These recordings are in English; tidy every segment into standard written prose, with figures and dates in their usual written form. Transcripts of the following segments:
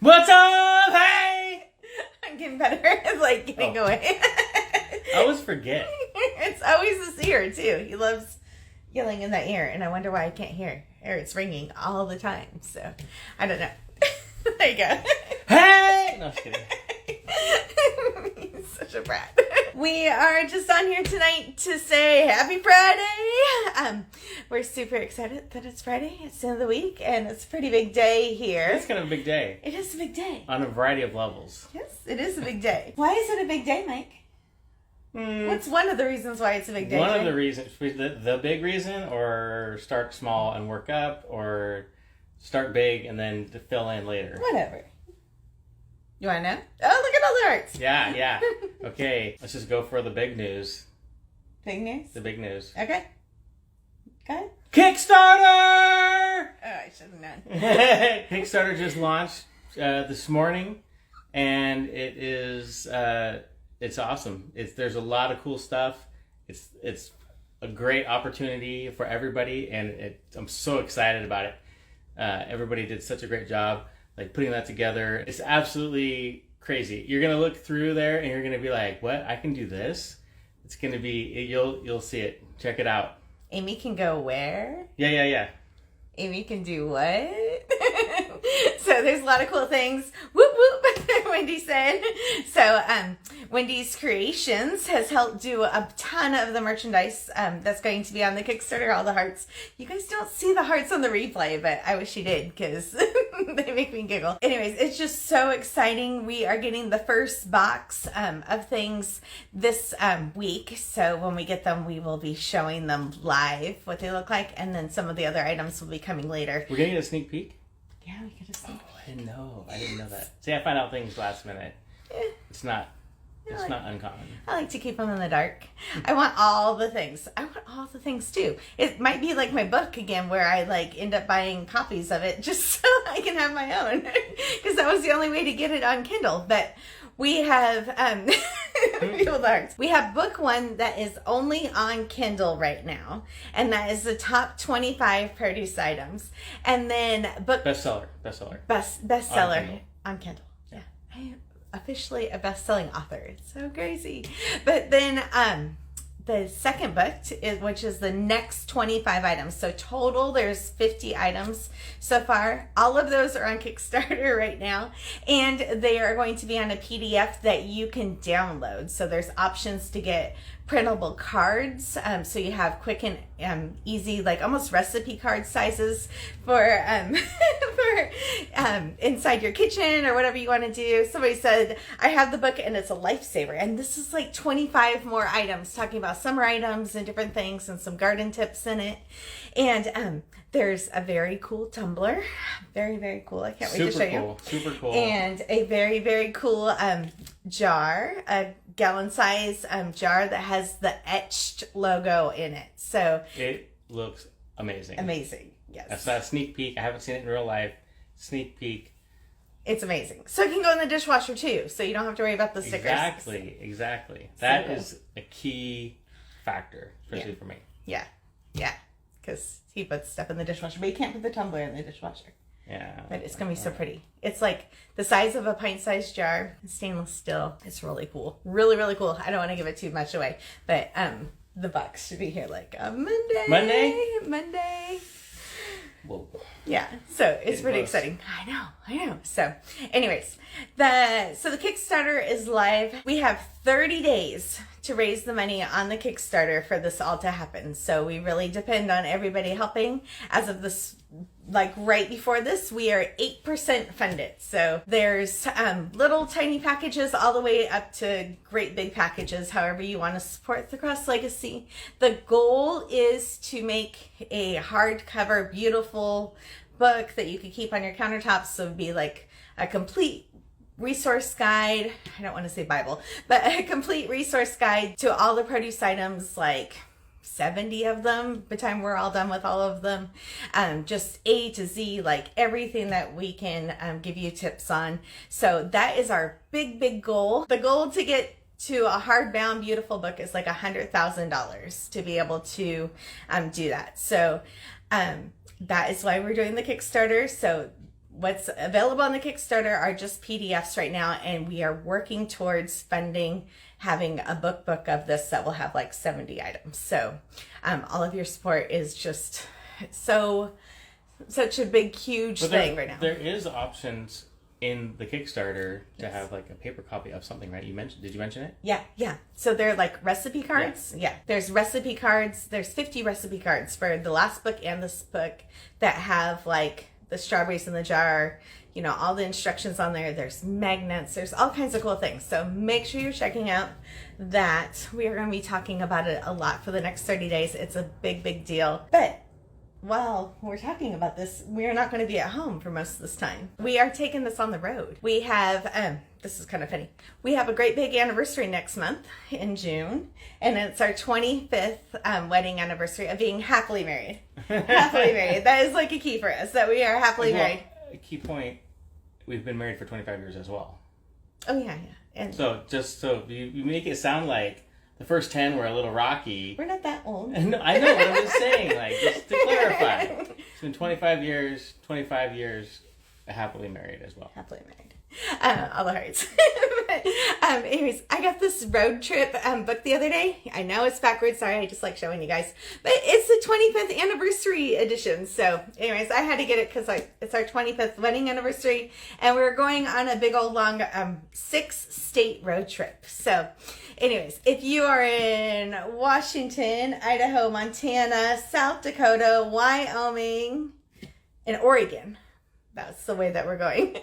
What's up? Hey! I'm getting better at like getting away. I always forget. It's always his ear too. He loves yelling in that ear, and I wonder why I can't hear. Or it's ringing all the time. So I don't know. There you go. Hey! No, just kidding. He's such a brat. We are just on here tonight to say Happy Friday. We're super excited that it's Friday. It's the end of the week, and it's a pretty big day here. It's kind of a big day. It is a big day. On a variety of levels. Yes, it is a big day. Why is it a big day, Mike? What's one of the reasons why it's a big day? One of the reasons, the big reason, or start small and work up, or start big and then to fill in later. Whatever. You want to know? Oh, look at all the hearts. Yeah. Okay, let's just go for the big news. Big news? The big news. Okay. Go ahead. Kickstarter! Oh, I should have known. Kickstarter just launched this morning, and it is it's awesome. There's a lot of cool stuff. It's a great opportunity for everybody, and I'm so excited about it. Everybody did such a great job, like putting that together. It's absolutely crazy. You're gonna look through there, and you're gonna be like, "What? I can do this." It's gonna be you'll see it. Check it out. Amy can go where? Yeah. Amy can do what? So there's a lot of cool things. Whoop whoop, Wendy said. So Wendy's Creations has helped do a ton of the merchandise that's going to be on the Kickstarter, all the hearts. You guys don't see the hearts on the replay, but I wish you did because they make me giggle. Anyways, it's just so exciting. We are getting the first box of things this week. So when we get them, we will be showing them live, what they look like, and then some of the other items will be coming later. We're getting a sneak peek? Yeah, we get a sneak peek. Oh, I didn't know that. See, I find out things last minute. It's not uncommon. I like to keep them in the dark. I want all the things. I want all the things too. It might be like my book again, where I like end up buying copies of it just so I can have my own, because that was the only way to get it on Kindle. But we have we have book one that is only on Kindle right now, and that is the top 25 produce items. And then book bestseller on Kindle. Yeah. I am officially a best-selling author. It's so crazy. But then the second book, which is the next 25 items. So total, there's 50 items so far. All of those are on Kickstarter right now. And they are going to be on a PDF that you can download. So there's options to get printable cards. So you have quick and easy, like almost recipe card sizes for inside your kitchen or whatever you want to do. Somebody said, I have the book and it's a lifesaver. And this is like 25 more items talking about summer items and different things and some garden tips in it. And there's a very cool tumbler. Very, very cool. I can't wait to show you. Super cool. And a very, very cool jar, a gallon size jar that has the etched logo in it. So it looks amazing. Amazing. Yes. That's a sneak peek. I haven't seen it in real life. Sneak peek. It's amazing. So it can go in the dishwasher too, so you don't have to worry about the stickers. Exactly. That is a key factor, especially for me. Yeah. Because he puts stuff in the dishwasher, but you can't put the tumbler in the dishwasher. Yeah. But it's going to be so pretty. It's like the size of a pint-sized jar, stainless steel. It's really cool. Really, really cool. I don't want to give it too much away, but the box should be here like on Monday. Whoa. Yeah, so it's pretty exciting. I know. So anyways, the Kickstarter is live. We have 30 days to raise the money on the Kickstarter for this all to happen. So we really depend on everybody helping. As of this, like right before this, we are 8% funded. So there's little tiny packages all the way up to great big packages, however you want to support the Cross Legacy. The goal is to make a hardcover, beautiful book that you could keep on your countertops. So it'd be like a complete resource guide. I don't want to say Bible, but a complete resource guide to all the produce items, like 70 of them by the time we're all done with all of them. Just A to Z, like everything that we can give you tips on. So that is our big goal. The goal to get to a hardbound beautiful book is like $100,000 to be able to do that. So that is why we're doing the Kickstarter. So what's available on the Kickstarter are just PDFs right now, and we are working towards funding having a book of this that will have like 70 items. So all of your support is just such a big, huge thing right now. There is options in the Kickstarter to have like a paper copy of something, right? Did you mention it? Yeah. So they're like recipe cards. Yeah. There's recipe cards. There's 50 recipe cards for the last book and this book that have like the strawberries in the jar, you know, all the instructions on there. There's magnets. There's all kinds of cool things. So make sure you're checking out that. We are going to be talking about it a lot for the next 30 days. It's a big, big deal. But while we're talking about this, we are not going to be at home for most of this time. We are taking this on the road. We have, this is kind of funny. We have a great big anniversary next month in June, and it's our 25th wedding anniversary of being happily married. Happily married. That is like a key for us, that we are happily married. A key point, we've been married for 25 years as well. Oh, yeah. And so just so you make it sound like the first 10 were a little rocky. We're not that old. No, I know, but I'm just saying, like, just to clarify. It's been 25 years happily married as well. Happily married. All the hearts. Anyways, I got this road trip book the other day. I know it's backwards. Sorry, I just like showing you guys. But it's the 25th anniversary edition. So anyways, I had to get it because it's our 25th wedding anniversary. And we're going on a big old long 6-state road trip. So anyways, if you are in Washington, Idaho, Montana, South Dakota, Wyoming, and Oregon, that's the way that we're going.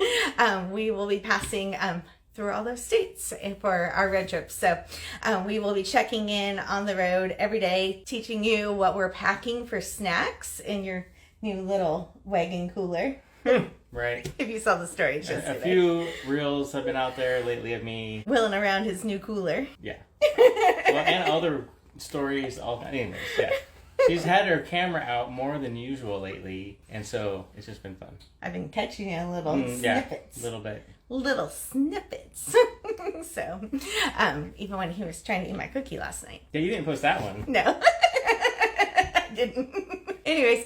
We will be passing through all those states for our road trip. So we will be checking in on the road every day, teaching you what we're packing for snacks in your new little wagon cooler. Right. If you saw the story just a few reels have been out there lately of me wheeling around his new cooler. Yeah. Well, and other stories. Anyways, yeah. She's had her camera out more than usual lately, and so it's just been fun. I've been catching you little snippets. Yeah, a little bit. Little snippets. So, even when he was trying to eat my cookie last night. Yeah, you didn't post that one. No. I didn't. Anyways,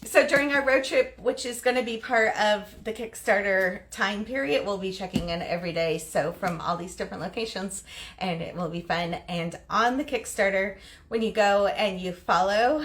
so during our road trip, which is going to be part of the Kickstarter time period, we'll be checking in every day. So from all these different locations, and it will be fun. And on the Kickstarter, when you go and you follow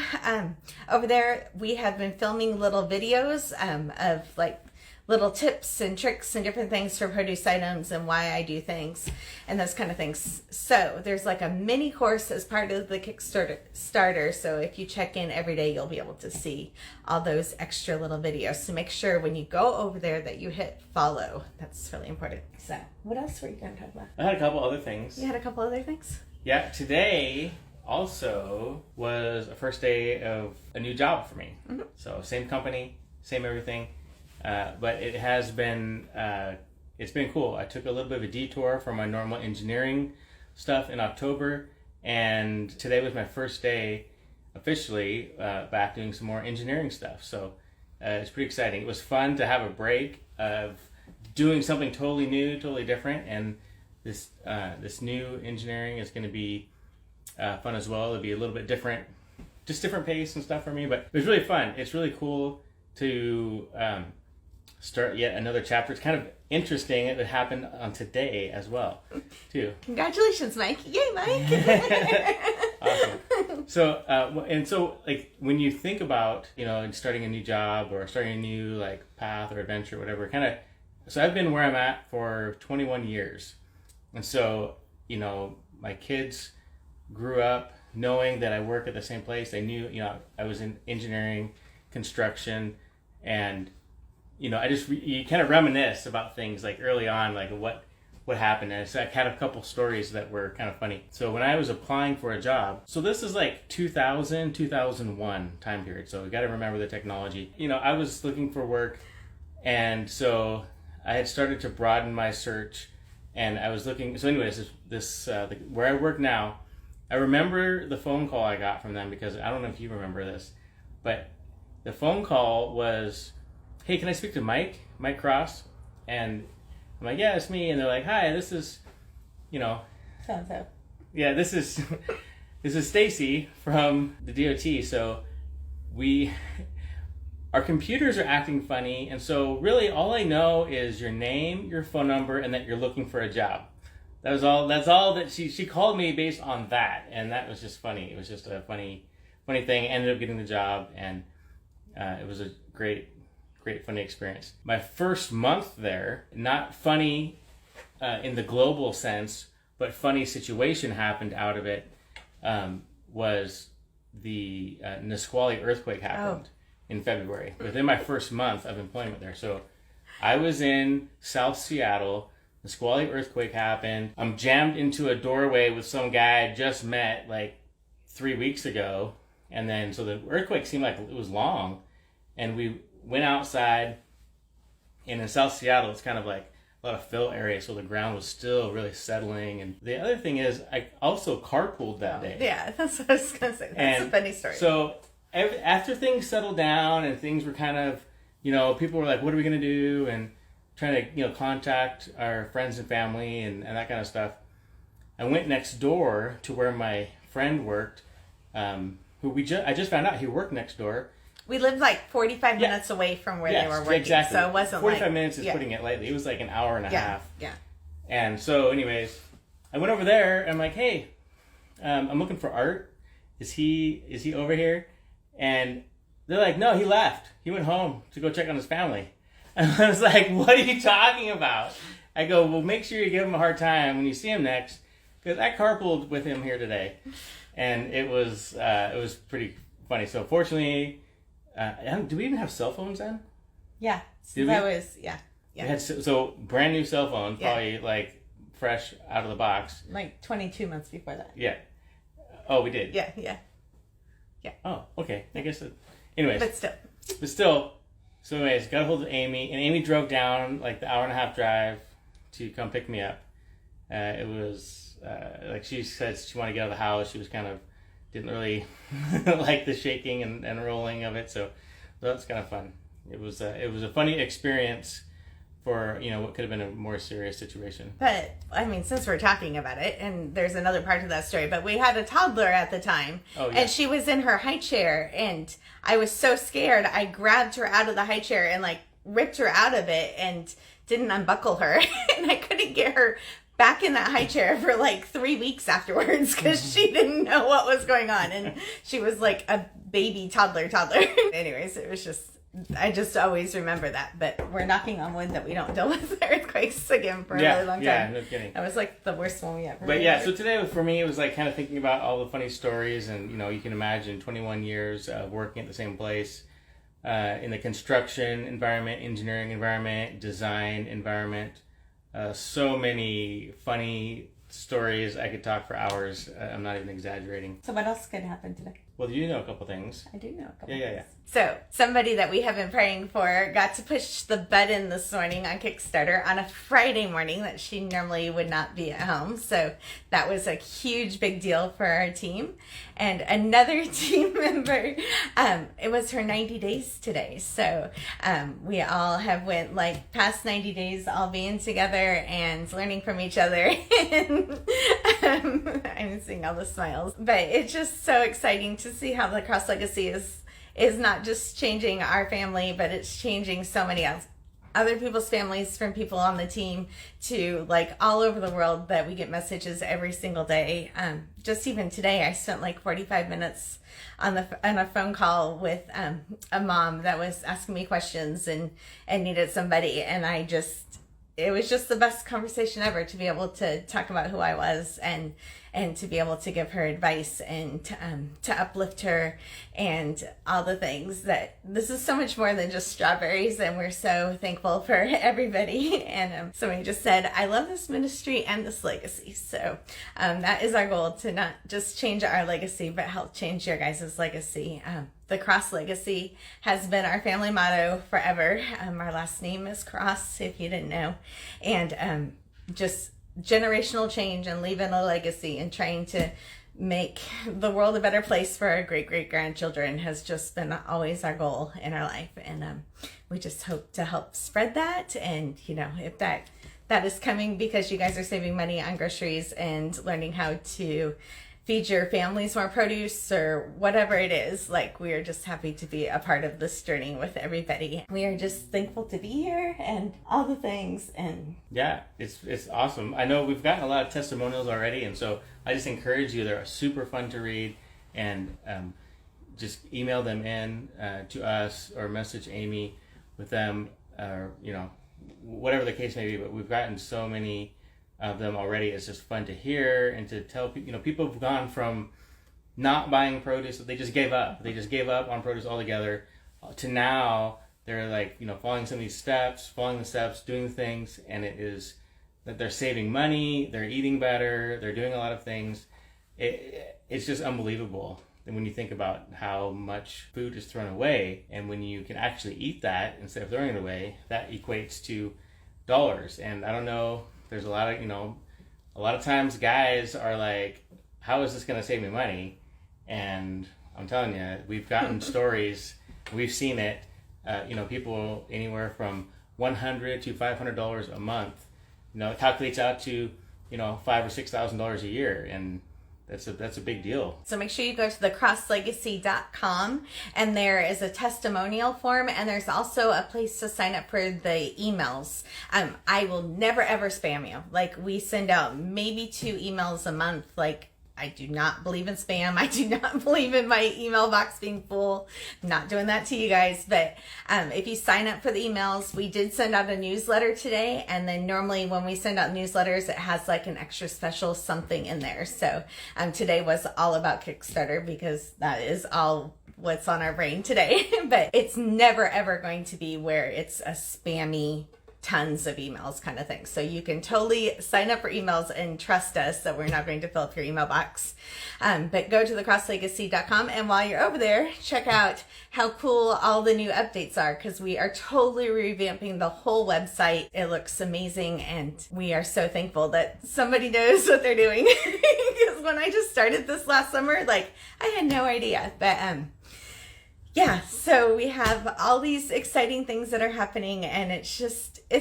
over there, we have been filming little videos of like little tips and tricks and different things for produce items and why I do things and those kind of things. So there's like a mini course as part of the Kickstarter. So if you check in every day, you'll be able to see all those extra little videos. So make sure when you go over there that you hit follow. That's really important. So what else were you going to talk about? I had a couple other things. You had a couple other things? Yeah, today also was a first day of a new job for me. Mm-hmm. So same company, same everything. But it has been, it's been cool. I took a little bit of a detour from my normal engineering stuff in October, and today was my first day officially back doing some more engineering stuff. So it's pretty exciting. It was fun to have a break of doing something totally new, totally different, and this new engineering is going to be fun as well. It'll be a little bit different, just different pace and stuff for me, but it was really fun. It's really cool to start yet another chapter. It's kind of interesting. It happened on today as well, too. Congratulations, Mike. Yay, Mike. Awesome. So, like, when you think about, starting a new job or starting a new, like, path or adventure, whatever, so I've been where I'm at for 21 years. And so, my kids grew up knowing that I work at the same place. They knew, I was in engineering, construction, and you kind of reminisce about things like early on, like what happened. And so I had a couple stories that were kind of funny. So when I was applying for a job, so this is like 2000, 2001 time period. So we got to remember the technology. I was looking for work, and so I had started to broaden my search, and I was looking. So anyways, where I work now, I remember the phone call I got from them, because I don't know if you remember this, but the phone call was, "Hey, can I speak to Mike Cross?" And I'm like, "Yeah, it's me." And they're like, "Hi, this is, So. Yeah, this is Stacy from the DOT. So our computers are acting funny, and so really all I know is your name, your phone number, and that you're looking for a job. That's all that she called me based on that, and that was just funny. It was just a funny thing. I ended up getting the job, and it was a great funny experience. My first month there, not funny in the global sense, but funny situation happened out of it. Was the Nisqually earthquake happened in February, within my first month of employment there. So I was in South Seattle. The Nisqually earthquake happened. I'm jammed into a doorway with some guy I just met like 3 weeks ago. And then, so the earthquake seemed like it was long. And we went outside. And in South Seattle, it's kind of like a lot of fill area. So the ground was still really settling. And the other thing is, I also carpooled that day. Yeah, that's what I was going to say. That's a funny story. So after things settled down and things were kind of, people were like, what are we going to do? And trying to, contact our friends and family and that kind of stuff. I went next door to where my friend worked, who I just found out he worked next door. We lived like 45 minutes away from where they were working. Exactly. So it wasn't 45 minutes is putting it lightly. It was like an hour and a half. Yeah. And so anyways, I went over there and I'm like, hey, I'm looking for Art. Is he over here? And they're like, no, he left. He went home to go check on his family. And I was like, what are you talking about? I go, well, make sure you give him a hard time when you see him next, because I carpooled with him here today. And it was pretty funny. So fortunately, do we even have cell phones then? Yeah. Did that we? was, yeah. We had, so brand new cell phones, probably like fresh out of the box. Like 22 months before that. Yeah. Oh, we did? Yeah. Oh, okay. I guess anyways. But still. So anyways, got a hold of Amy, and Amy drove down like the hour and a half drive to come pick me up. It was like she said she wanted to get out of the house. She was kind of didn't really like the shaking and rolling of it, so that's kind of fun. It was a funny experience for what could have been a more serious situation. But I mean, since we're talking about it, and there's another part of that story, but we had a toddler at the time, and she was in her high chair, and I was so scared. I grabbed her out of the high chair and like ripped her out of it and didn't unbuckle her, and I couldn't get her back in that high chair for like 3 weeks afterwards because she didn't know what was going on, and she was like a baby toddler. Anyways, it was just. I just always remember that, but we're knocking on wood that we don't deal with earthquakes again for a really long time. Yeah, no kidding. That was like the worst one we ever But yeah, so today for me, it was like kind of thinking about all the funny stories, and you can imagine 21 years of working at the same place, in the construction environment, engineering environment, design environment. So many funny stories. I could talk for hours. I'm not even exaggerating. So what else could happen today? Well, you know a couple things. I do know a couple things. Yeah. So, somebody that we have been praying for got to push the button this morning on Kickstarter on a Friday morning that she normally would not be at home. So, that was a huge, big deal for our team. And another team member, it was her 90 days today. So, we all have went like past 90 days all being together and learning from each other. And I'm seeing all the smiles. But it's just so exciting to see how the Cross Legacy is not just changing our family, but it's changing so many other people's families, from people on the team to like all over the world, that we get messages every single day. Just even today, I spent like 45 minutes on a phone call with a mom that was asking me questions and needed somebody, and it was just the best conversation ever to be able to talk about who I was and to be able to give her advice and to uplift her and all the things. That this is so much more than just strawberries, and we're so thankful for everybody. And somebody just said, I love this ministry and this legacy. So that is our goal, to not just change our legacy, but help change your guys' legacy. The Cross Legacy has been our family motto forever. Our last name is Cross, if you didn't know. And just generational change and leaving a legacy and trying to make the world a better place for our great-great-grandchildren has just been always our goal in our life. And we just hope to help spread that. And, if that is coming because you guys are saving money on groceries and learning how to feed your families more produce or whatever it is. Like, we are just happy to be a part of this journey with everybody. We are just thankful to be here and all the things. And yeah, it's awesome. I know we've gotten a lot of testimonials already, and so I just encourage you. They're super fun to read, and just email them in to us or message Amy with them, or whatever the case may be. But we've gotten so many of them already. It's just fun to hear and to tell people. People have gone from not buying produce, they just gave up on produce altogether, to now they're like following some of these steps, doing the things, and it is that they're saving money, they're eating better, they're doing a lot of things. It's just unbelievable. And when you think about how much food is thrown away, and when you can actually eat that instead of throwing it away, that equates to dollars. And I don't know, there's a lot of times guys are like, how is this going to save me money? And I'm telling you, we've gotten stories, we've seen it, people anywhere from $100 to $500 a month, it calculates out to, $5,000 or $6,000 a year. And that's a big deal. So make sure you go to thecrosslegacy.com, and there is a testimonial form, and there's also a place to sign up for the emails. I will never ever spam you. Like, we send out maybe 2 emails a month. Like, I do not believe in spam. I do not believe in my email box being full. I'm not doing that to you guys. But if you sign up for the emails, we did send out a newsletter today. And then normally when we send out newsletters, it has like an extra special something in there. So today was all about Kickstarter, because that is all what's on our brain today. But it's never ever going to be where it's a spammy tons of emails kind of thing. So you can totally sign up for emails and trust us that we're not going to fill up your email box. But go to thecrosslegacy.com, and while you're over there, check out how cool all the new updates are, because we are totally revamping the whole website. It looks amazing, and we are so thankful that somebody knows what they're doing. Because when I just started this last summer, like, I had no idea. But yeah, so we have all these exciting things that are happening, and it's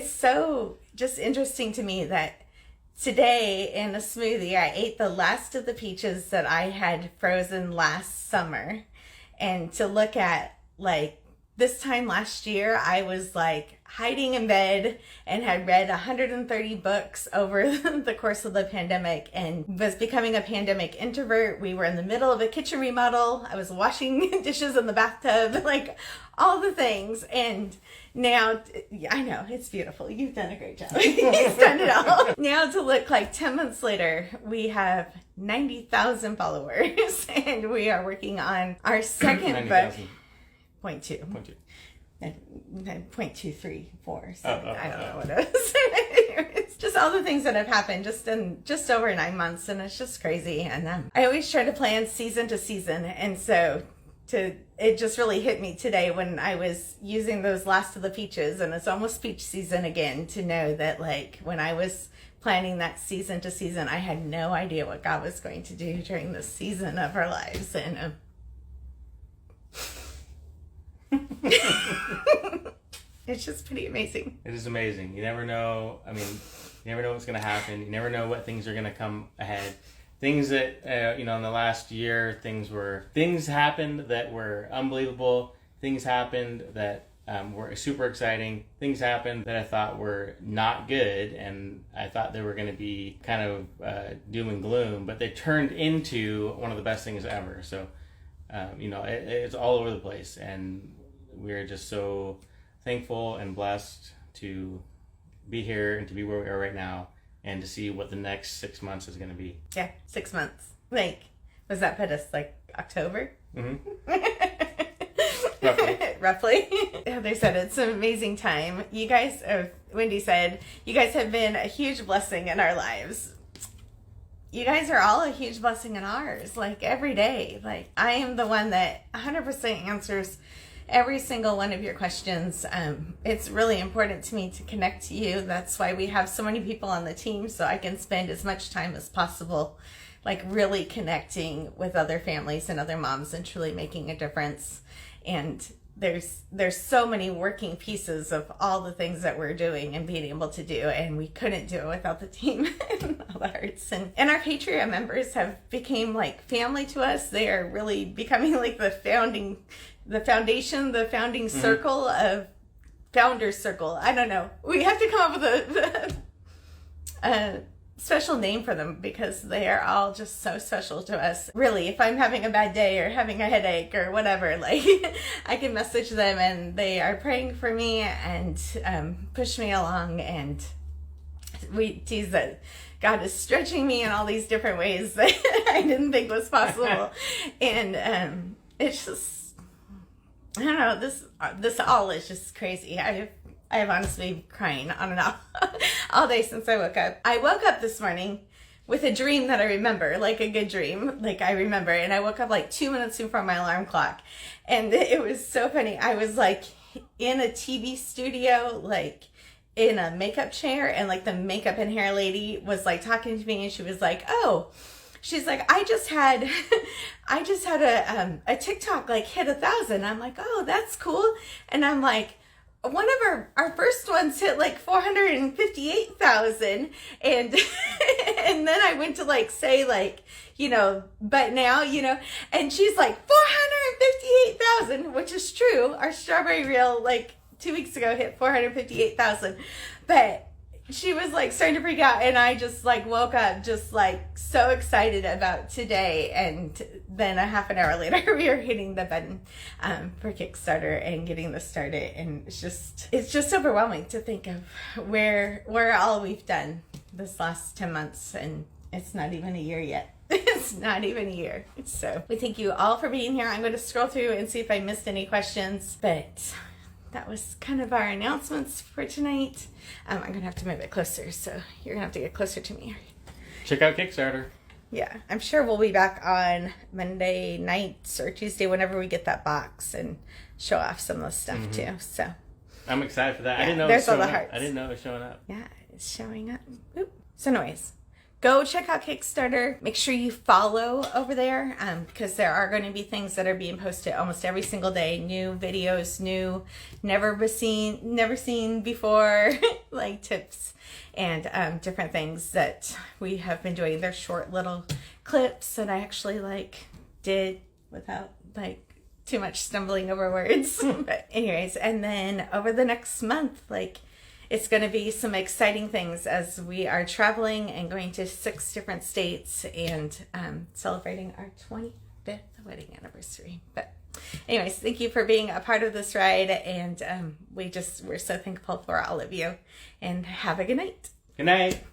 so just interesting to me that today in a smoothie, I ate the last of the peaches that I had frozen last summer. And to look at, like, this time last year, I was like hiding in bed and had read 130 books over the course of the pandemic and was becoming a pandemic introvert. We were in the middle of a kitchen remodel. I was washing dishes in the bathtub, like all the things. And now, I know, it's beautiful. You've done a great job. You've done it all. Now to look like 10 months later, we have 90,000 followers, and we are working on our second book. 0.234. So I don't know what it is. It's just all the things that have happened just in just over 9 months, and it's just crazy. And I always try to plan season to season, and so it just really hit me today when I was using those last of the peaches, and it's almost peach season again, to know that, like, when I was planning that season to season, I had no idea what God was going to do during this season of our lives. And it's just pretty amazing. It is amazing. You never know. I mean, you never know what's going to happen. You never know what things are going to come ahead. Things that, in the last year, things happened that were unbelievable. Things happened that were super exciting. Things happened that I thought were not good, and I thought they were going to be kind of doom and gloom, but they turned into one of the best things ever. So, it's all over the place, and we're just so thankful and blessed to be here and to be where we are right now, and to see what the next 6 months is going to be. Yeah, 6 months. Like, does that put us like October? Mm-hmm. Roughly. They said it's an amazing time. You guys, Wendy said, you guys have been a huge blessing in our lives. You guys are all a huge blessing in ours, like every day. Like, I am the one that 100% answers every single one of your questions. It's really important to me to connect to you. That's why we have so many people on the team, so I can spend as much time as possible, like, really connecting with other families and other moms and truly making a difference. And there's so many working pieces of all the things that we're doing and being able to do, and we couldn't do it without the team and all the hearts. And our Patreon members have became like family to us. They are really becoming like the founding circle of Founders Circle. I don't know. We have to come up with a special name for them because they are all just so special to us. Really, if I'm having a bad day or having a headache or whatever, like I can message them and they are praying for me and push me along, and we tease that God is stretching me in all these different ways that I didn't think was possible. And it's just, I don't know, this all is just crazy. I have honestly been crying on and off all day since I woke up. I woke up this morning with a dream that I remember, like a good dream, like I remember. And I woke up like 2 minutes before my alarm clock. And it was so funny. I was like in a TV studio, like in a makeup chair, and like the makeup and hair lady was like talking to me, and she was like, oh, she's like, I just had a TikTok like hit 1,000. I'm like, oh, that's cool. And I'm like, one of our first ones hit like 458,000, and and then I went to like say like, you know, but now, you know, and she's like 458,000, which is true. Our strawberry reel like 2 weeks ago hit 458,000, but she was like starting to freak out, and I just like woke up just like so excited about today. And then a half an hour later we were hitting the button for Kickstarter and getting this started, and it's just overwhelming to think of where all we've done this last 10 months, and it's not even a year yet. It's not even a year. So we thank you all for being here. I'm going to scroll through and see if I missed any questions, but that was kind of our announcements for tonight. I'm going to have to move it closer, so you're going to have to get closer to me. Check out Kickstarter. Yeah, I'm sure we'll be back on Monday nights or Tuesday whenever we get that box and show off some of the stuff too. So I'm excited for that. Yeah, I didn't know there's it was all the showing up. hearts. I didn't know it was showing up. yeah, it's showing up. Oop. So anyways, go check out Kickstarter. Make sure you follow over there because there are going to be things that are being posted almost every single day. New videos, new, never seen before, like tips and different things that we have been doing. They're short little clips that I actually like did without like too much stumbling over words. But anyways, and then over the next month, like, it's going to be some exciting things as we are traveling and going to 6 different states and celebrating our 25th wedding anniversary. But anyways, thank you for being a part of this ride, and we're so thankful for all of you, and have a good night. Good night.